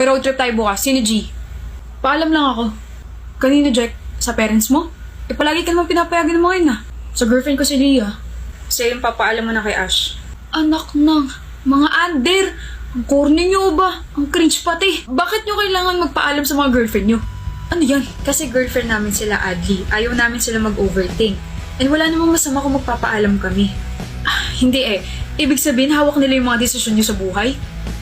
May road trip tayo bukas. Sino G? Paalam lang ako. Kanino, Jack? Sa parents mo? Palagi ka naman pinapayagan mo ngayon Sa girlfriend ko si Leah. Siya yung papaalam mo na kay Ash. Anak ng mga under! Ang corny nyo ba? Ang cringe pati. Bakit nyo kailangan magpaalam sa mga girlfriend nyo? Ano yan? Kasi girlfriend namin sila, Adli. Ayaw namin sila mag-overthink. And wala namang masama kung magpapaalam kami. Hindi Ibig sabihin, hawak nila yung mga desisyon nyo sa buhay?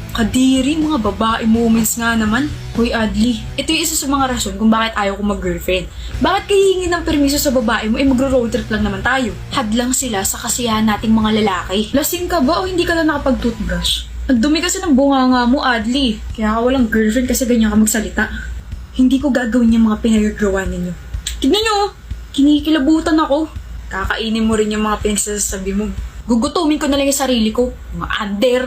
Kadiri, mga babae moments nga naman. Hoy Adli, ito yung isa sa mga rason kung bakit ayaw ko mag-girlfriend. Bakit kayo hingin ng permiso sa babae mo magro-road trip lang naman tayo? Hadlang sila sa kasiyahan nating mga lalaki. Lasing ka ba o hindi ka lang nakapag-toothbrush? Ang dumi kasi ng bunganga mo, Adli. Kaya ka walang girlfriend kasi ganyan ka magsalita. Hindi ko gagawin yung mga pinagagawa ninyo. Tignan nyo, kinikilabutan ako. Kakainin mo rin yung mga pinagsasabi mo. Gugutumin ko na lang yung sarili ko. Mga under.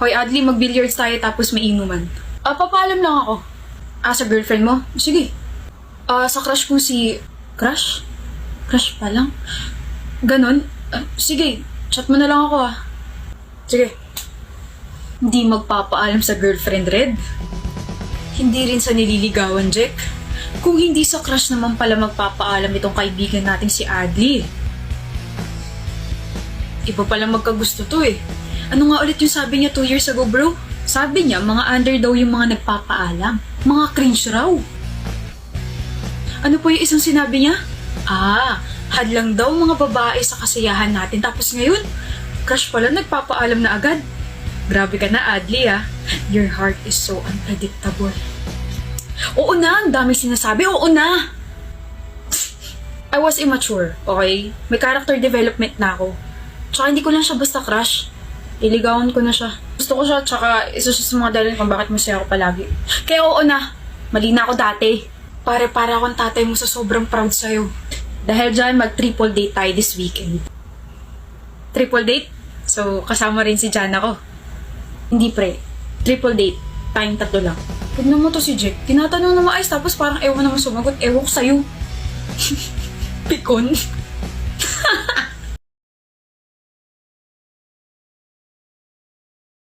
Hoy Adli, mag-billiards tayo tapos may inuman. Papaalam lang ako. Sa girlfriend mo? Sige. Sa crush ko si... Crush? Crush pa lang? Ganon? Sige, chat mo na lang ako Sige. Hindi magpapaalam sa girlfriend, Red. Hindi rin sa nililigawan, Jack. Kung hindi sa crush naman pala magpapaalam itong kaibigan natin si Adli. Iba palang magkagusto to Ano nga ulit yung sabi niya 2 years ago, bro? Sabi niya, mga under daw yung mga nagpapaalam. Mga cringe raw. Ano po yung isang sinabi niya? Hadlang daw mga babae sa kasiyahan natin. Tapos ngayon, crush pala nagpapaalam na agad. Grabe ka na, Adli Your heart is so unpredictable. Oo na, ang daming sinasabi. Oo na! I was immature, okay? May character development na ako. Tsaka hindi ko lang siya basta crush. Iligawan ko na siya. Gusto ko siya, tsaka isa siya sa mga dahilan kung bakit masaya ako palagi. Kaya oo na, mali na ako dati. Para akong tatay mo sa sobrang proud sa'yo. Dahil dyan, mag-triple date tayo this weekend. Triple date? So, kasama rin si Jana ko. Hindi pre, triple date. Tayong 3 lang. Tignan mo to si Jack. Tinatanong na maayos tapos parang ewan naman sumagot. Ewan ko sa'yo. Pikon.